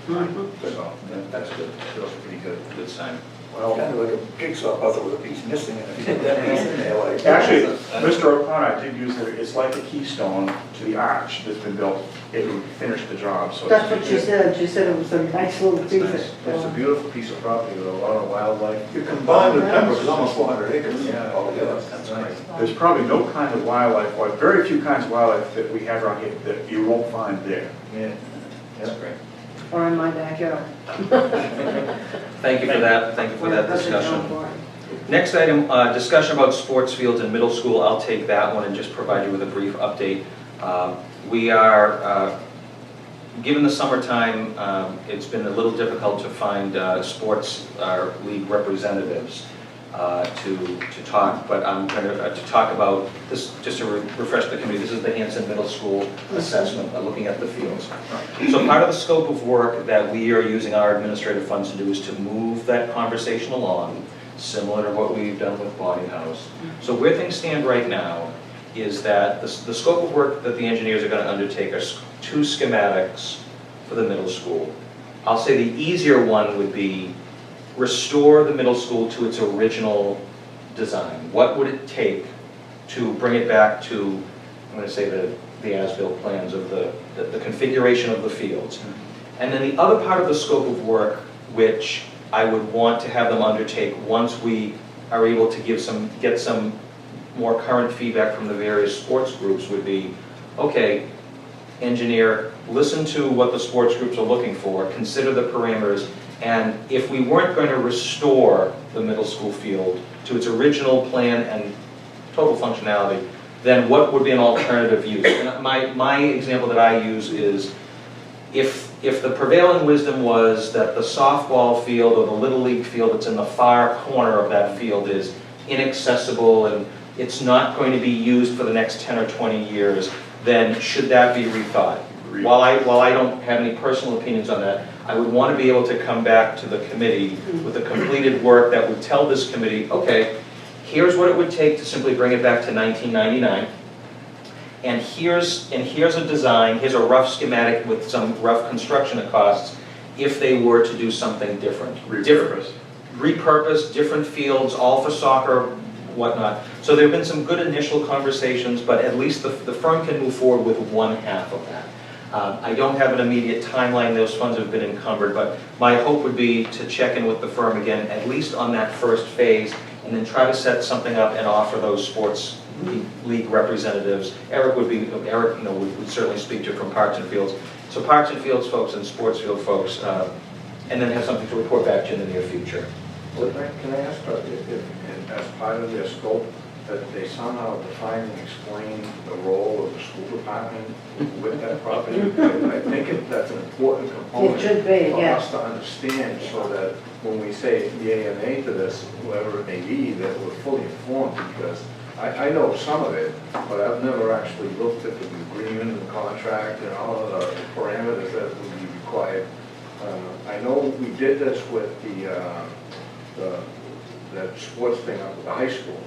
Mhm. So that's good, feels pretty good. good sign. Well, kind of like a jigsaw puzzle with a piece missing, and if you get that piece in there, like. Actually, Mr. O'Connor did use it, it's like a keystone to the arch that's been built. It would finish the job, so. That's what she said it was a nice little piece nice. It's a of. beautiful piece of property with a lot of wildlife. You combine with Pembroke, it's almost 400 acres Yeah, altogether. that's nice. There's probably no kind of wildlife, or very few kinds of wildlife that we have around here that you won't find there. Yeah. That's great. Or in my backyard. Thank you for that, thank you for that That's a discussion. jump for it. Next item, discussion about sports fields in middle school. I'll take that one and just provide you with a brief update. We are, given the summertime, it's been a little difficult to find sports league representatives to talk, but I'm going to talk about this, just to refresh the committee. This is the Hanson Middle School assessment, looking at the fields. So part of the scope of work that we are using our administrative funds to do is to move that conversation along, similar to what we've done with Body House. So where things stand right now is that the scope of work that the engineers are going to undertake are two schematics for the middle school. I'll say the easier one would be restore the middle school to its original design. What would it take to bring it back to, I'm going to say the as-built plans of the configuration of the fields. And then the other part of the scope of work, which I would want to have them undertake once we are able to get some more current feedback from the various sports groups, would be, okay, engineer, listen to what the sports groups are looking for, consider the parameters, and if we weren't going to restore the middle school field to its original plan and total functionality, then what would be an alternative use? And my example that I use is, if the prevailing wisdom was that the softball field or the Little League field that's in the far corner of that field is inaccessible and it's not going to be used for the next 10 or 20 years, then should that be rethought? While I don't have any personal opinions on that, I would want to be able to come back to the committee with the completed work that would tell this committee, okay, here's what it would take to simply bring it back to 1999, and here's a design, here's a rough schematic with some rough construction costs if they were to do something different. Repurpose, different fields, all for soccer, whatnot. So there have been some good initial conversations, but at least the firm can move forward with one half of that. I don't have an immediate timeline, those funds have been encumbered, but my hope would be to check in with the firm again, at least on that first phase, and then try to set something up and offer those sports league representatives. Eric would certainly speak to from Parks and Fields. So Parks and Fields folks and sports field folks, and then have something to report back to in the near future. Can I ask, if as part of their scope, that they somehow define and explain the role of the school department with that property? I think that's an important component. It should be, For yes. us to understand, so that when we say yea and nay to this, whoever it may be, that we're fully informed, because I know some of it, but I've never actually looked at the agreement and contract and all of the parameters that would be required. I know we did this with that sports thing up at the high school,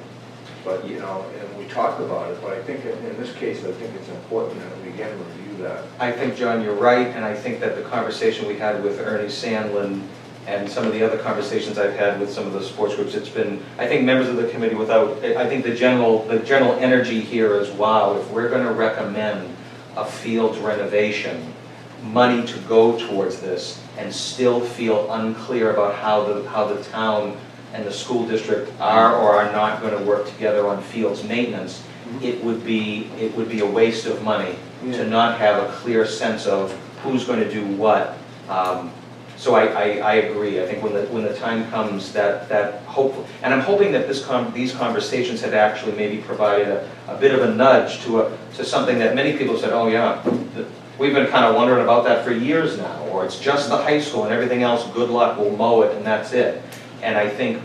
but, and we talked about it, but I think in this case, I think it's important that we again review that. I think, John, you're right, and I think that the conversation we had with Ernie Sandlin and some of the other conversations I've had with some of the sports groups, it's been, I think members of the committee I think the general energy here is, wow, if we're going to recommend a fields renovation, money to go towards this, and still feel unclear about how the town and the school district are or are not going to work together on fields maintenance, it would be a waste of money to not have a clear sense of who's going to do what. So I agree. I think when the time comes that hopeful, and I'm hoping that these conversations have actually maybe provided a bit of a nudge to something that many people said, oh yeah, we've been kind of wondering about that for years now, or it's just the high school and everything else, good luck, we'll mow it and that's it. And I think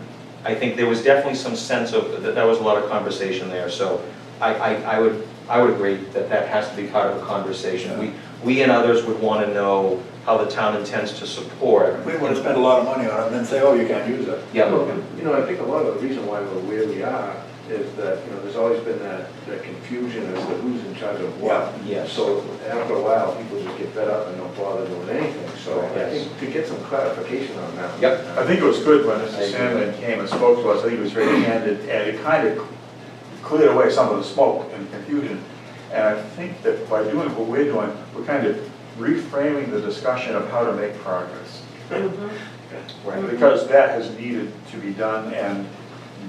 there was definitely some sense of, that was a lot of conversation there, so I would agree that has to be part of the conversation. We and others would want to know how the town intends to support. We want to spend a lot of money on it and then say, oh, you can't use it. Yeah. I think a lot of the reason why we're where we are is that, there's always been that confusion as to who's in charge of what. Yes. So after a while, people just get fed up and don't bother doing anything. So I Yes. think to get some clarification on that. Yep. I think it was good when Mr. Sandman came and spoke to us. I think he was very candid, and it kind of cleared away some of the smoke and confusion. And I think that by doing what we're doing, we're kind of reframing the discussion of how to make progress. Right. Because that has needed to be done, and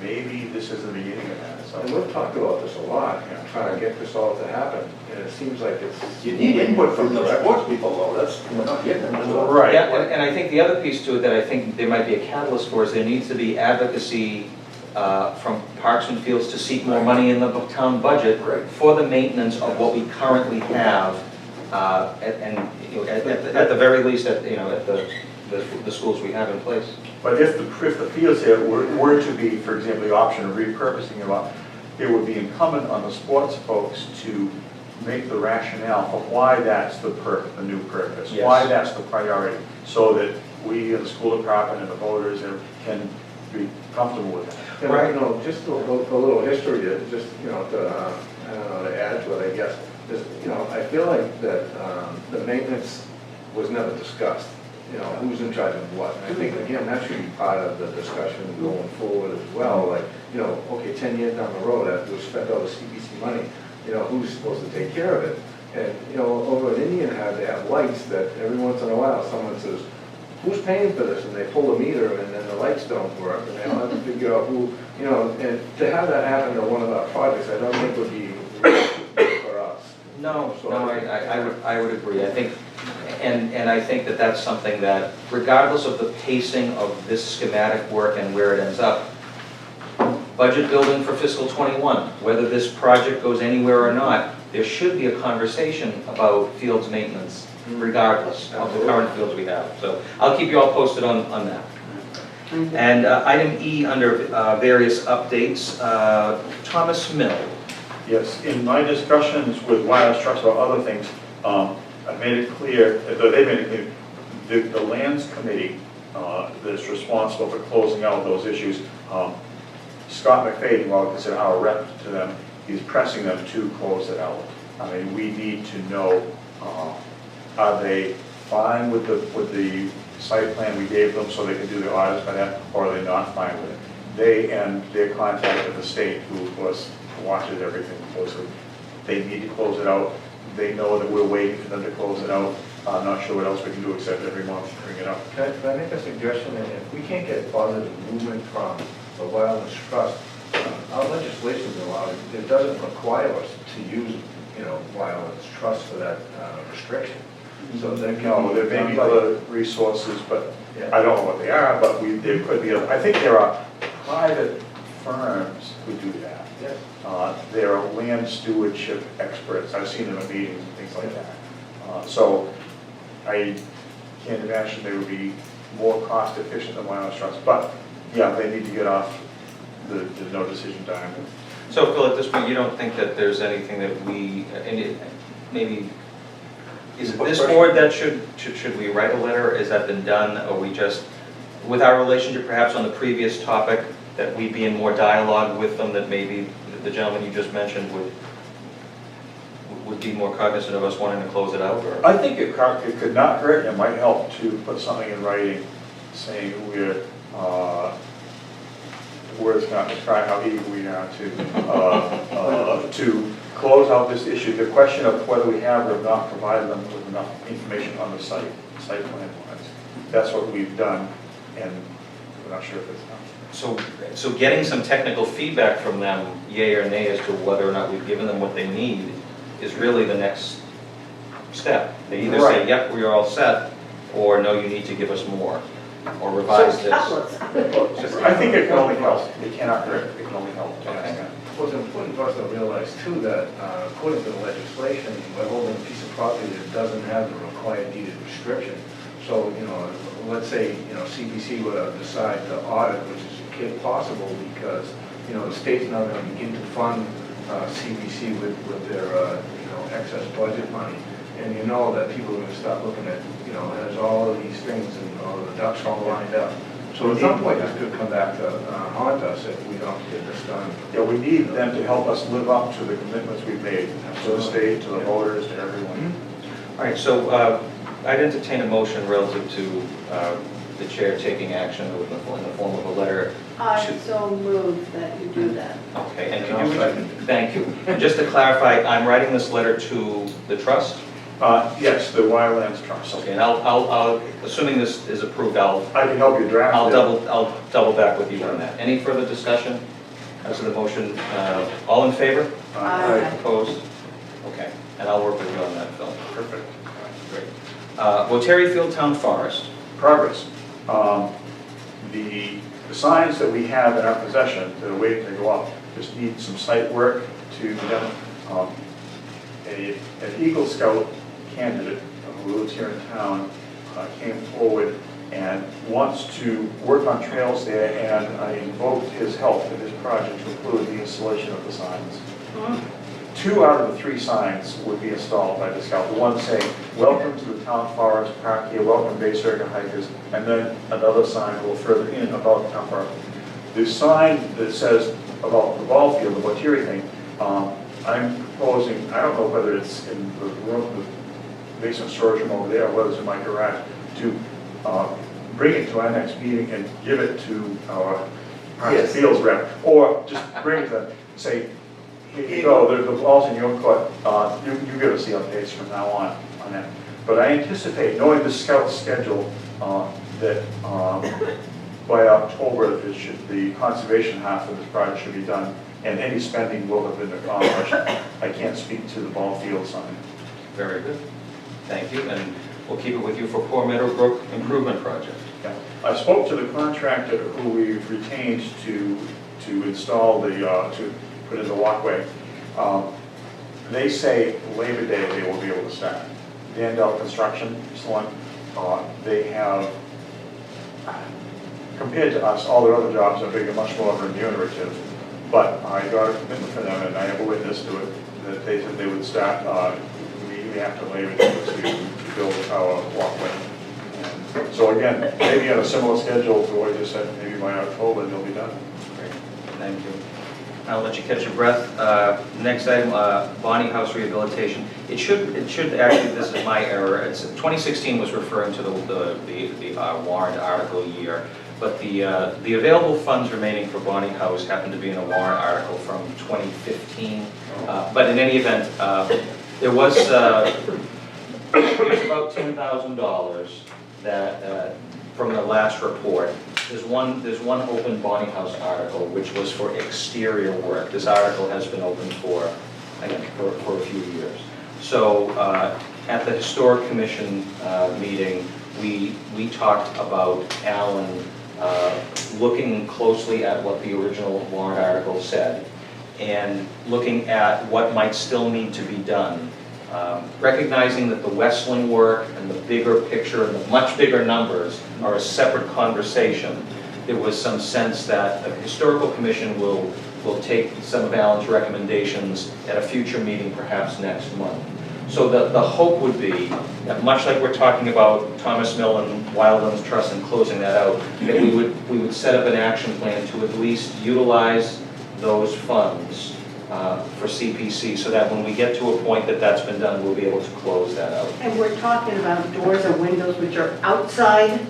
maybe this is the beginning of that. And So we've talked about this a lot, trying to get this all to happen. And it seems like it's. You need input from the sports people though, we're not getting them. Right. Yeah, and I think the other piece to it that I think there might be a catalyst for is there needs to be advocacy from Parks and Fields to seek more money in the town budget Right. for the maintenance of what we currently have, at the very least, at the schools we have in place. But if the fields here were to be, for example, the option of repurposing them, it would be incumbent on the sports folks to make the rationale for why that's the new purpose, Yes. why that's the priority, so that we and the school department and the voters can be comfortable with that. And, Right. just a little history, just, to, I don't know, to add to it, I guess, is, I feel like that the maintenance was never discussed, who's in charge of what. And I think, again, that should be part of the discussion going forward as well, like, okay, 10 years down the road, after we spent all the CPC money, who's supposed to take care of it? And, over at Indian Head, they have lights that every once in a while, someone says, who's paying for this? And they pull the meter and then the lights don't work, and they all have to figure out who, and to have that happen to one of our projects, I don't think would be realistic for us. No, I would agree. I think, and I think that's something that, regardless of the pacing of this schematic work and where it ends up, budget building for fiscal '21, whether this project goes anywhere or not, there should be a conversation about fields maintenance, regardless of the current fields we have. So I'll keep you all posted on that. And item E under various updates, Thomas Mill. Yes, in my discussions with wireless trucks about other things, I made it clear, they made it clear, the lands committee that's responsible for closing out those issues, Scott McFadden, while I consider our rep to them, he's pressing them to close it out. I mean, we need to know, are they fine with the site plan we gave them so they can do the audits by that, or are they not fine with it? They and their contact at the state, who watches everything closely, they need to close it out. They know that we're waiting for them to close it out. I'm not sure what else we can do except every month bring it up. Can I make a suggestion? And if we can't get positive movement from the Wildlands Trust, our legislation allows, it doesn't require us to use, Wildlands Trust for that restriction. So that can. No, there may be other resources, but I don't know what they are, but there could be, I think there are private firms who do that. Yes. There are land stewardship experts, I've seen them at meetings and things like that. So I can't imagine they would be more cost efficient than Wildlands Trust, but yeah, they need to get off the no decision time. So Phil, at this point, you don't think that there's anything that maybe, is it this board that should we write a letter? Has that been done? Or we just, with our relationship perhaps on the previous topic, that we be in more dialogue with them, that maybe the gentleman you just mentioned would be more cognizant of us wanting to close it out? Or? I think it could not hurt, it might help to put something in writing saying words not describe how eager we are to close out this issue. The question of whether we have or have not provided them with enough information on the site plan wise. That's what we've done, and we're not sure if it's enough. So getting some technical feedback from them, yay or nay, as to whether or not we've given them what they need, is really the next step. They either say, Right. yep, we are all set, or no, you need to give us more, or revise So this. tell us. I think it can only help, it cannot hurt, it can only help. Okay. Well, it's important for us to realize too that according to the legislation, we're holding a piece of property that doesn't have the required deeded restriction. So, let's say, CPC were to decide to audit, which is possible because, the state's not going to begin to fund CPC with their, excess budget money. And you know that people are going to start looking at, there's all of these things and all the ducks all lined up. So at some point, this could come back to haunt us if we don't get this done. Yeah, we need them to help us live up to the commitments we've made to the state, to the voters, to everyone. All right, so I'd entertain a motion relative to the chair taking action in the form of a letter. I so move that you do that. Okay, and And I'll second. thank you. And just to clarify, I'm writing this letter to the trust? Yes, the Wildlands Trust. Okay, and I'll, assuming this is approved, I'll I can help you draft it. I'll double back with you on that. Any further discussion as to the motion? All in favor? Aye. Opposed? Okay, and I'll work with you on that, Phil. Perfect. Great. Woteri Field Town Forest. Progress. The signs that we have in our possession that are waiting to go up just need some site work to them. An Eagle Scout candidate who lives here in town came forward and wants to work on trails there, and I invoked his help in this project to include the installation of the signs. 2 out of the 3 signs would be installed by the Scout. The one saying, "Welcome to the town forest, park here, welcome Bay Circuit hikers," and then another sign a little further in about the town forest. The sign that says about the ball field, the Woteri thing, I'm proposing, I don't know whether it's in the room, the basement storage room over there, or whether it's in my garage, to bring it to our next meeting and give it to our Parks and Fields rep, or just bring it to, say, here you go, the ball's in your court, you give us the updates from now on that. But I anticipate, knowing the Scout schedule, that by October, the conservation half of this project should be done, and any spending will have been accomplished. I can't speak to the ball field sign. Very good. Thank you, and we'll keep it with you for Poor Meadow Brook Improvement Project. Yeah. I spoke to the contractor who we've retained to install to put in the walkway. They say Labor Day they will be able to start. Dandel Construction is the one. They have, compared to us, all their other jobs are bigger, much more remunerative. But I got a commitment from them, and I have a witness to it, that they said they would start immediately after Labor Day to build our walkway. And so again, maybe on a similar schedule to what you just said, maybe by October they'll be done. Great, thank you. I'll let you catch your breath. Next item, Bonnie House rehabilitation. It should actually, this is my error, it's 2016 was referring to the warrant article year, but the available funds remaining for Bonnie House happened to be in a warrant article from 2015. But in any event, there was about $10,000 that from the last report. There's one open Bonnie House article which was for exterior work. This article has been open for a few years. So at the Historic Commission meeting, we talked about Alan looking closely at what the original warrant article said and looking at what might still need to be done. Recognizing that the Westland work and the bigger picture and the much bigger numbers are a separate conversation, there was some sense that the Historical Commission will take some of Alan's recommendations at a future meeting, perhaps next month. So the hope would be, that much like we're talking about Thomas Mill and Wildlands Trust and closing that out, that we would set up an action plan to at least utilize those funds for CPC, so that when we get to a point that that's been done, we'll be able to close that out. And we're talking about doors and windows which are outside,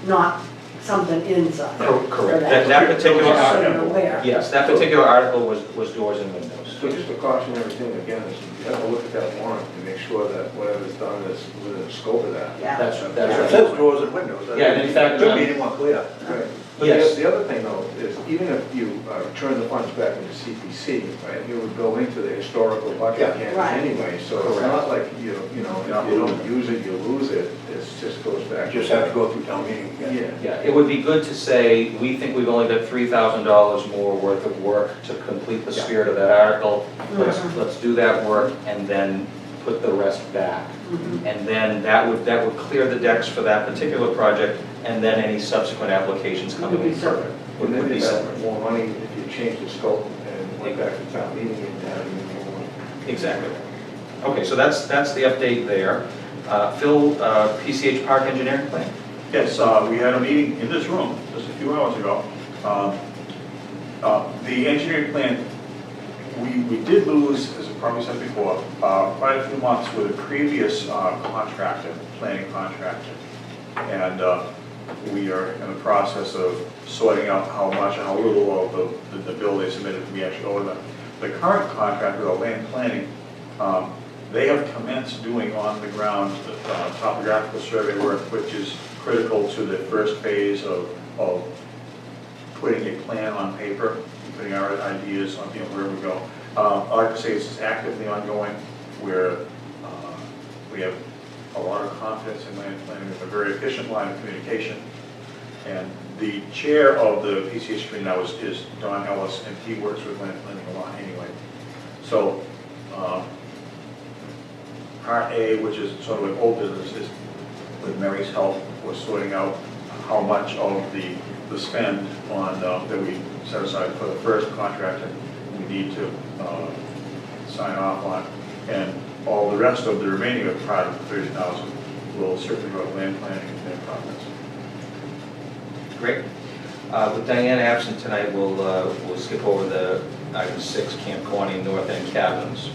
not something inside. Correct. So That particular just so article, you're aware. yes, that particular article was doors and windows. So just a cautionary thing again, is you have to look at that warrant to make sure that whatever's done is within the scope of that. That's It right. says doors and windows. Yeah, and in fact, Could be any more clear. Right. But Yes. the other thing though, is even if you return the funds back into CPC, right, it would go into the historical bucket Yeah. account Right. anyway, so it's not like, you know, if you don't use it, you lose it, it just goes back. You just have to go through town meeting again. Yeah. Yeah, it would be good to say, we think we've only got $3,000 more worth of work to complete the spirit of that article. Let's do that work and then put the rest back. And then that would clear the decks for that particular project, and then any subsequent applications coming in further would Wouldn't it be be separate. more money if you changed the scope and went back to town meeting and had more money? Exactly. Okay, so that's the update there. Phil, PCH Park Engineering Plan? Yes, we had a meeting in this room just a few hours ago. The engineering plan, we did lose, as I probably said before, quite a few months with a previous contractor, planning contractor. And we are in the process of sorting out how much and how little of the bill they submitted to be actually owed them. The current contractor, the land planning, they have commenced doing on-the-ground topographical survey work, which is critical to the first phase of putting a plan on paper, putting our ideas on, where we go. I like to say it's actively ongoing, where we have a lot of confidence in land planning. We have a very efficient line of communication. And the chair of the PCH committee now is Don Ellis, and he works with land planning a lot anyway. So Part A, which is sort of like old business, is with Mary's help, we're sorting out how much of the spend on that we set aside for the first contractor we need to sign off on, and all the rest of the remaining of part of the 30,000 will certainly go to land planning and their profits. Great. With Diane absent tonight, we'll skip over the item 6, Camp Quaney North End Cabins.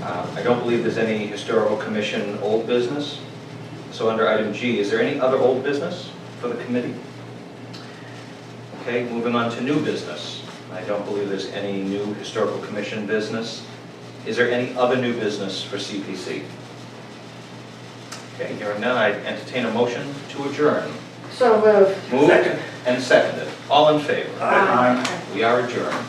I don't believe there's any historical commission old business. So under item G, is there any other old business for the committee? Okay, moving on to new business. I don't believe there's any new historical commission business. Is there any other new business for CPC? Okay, hearing none, I entertain a motion to adjourn. So moved. Moved and seconded. All in favor? Aye. We are adjourned.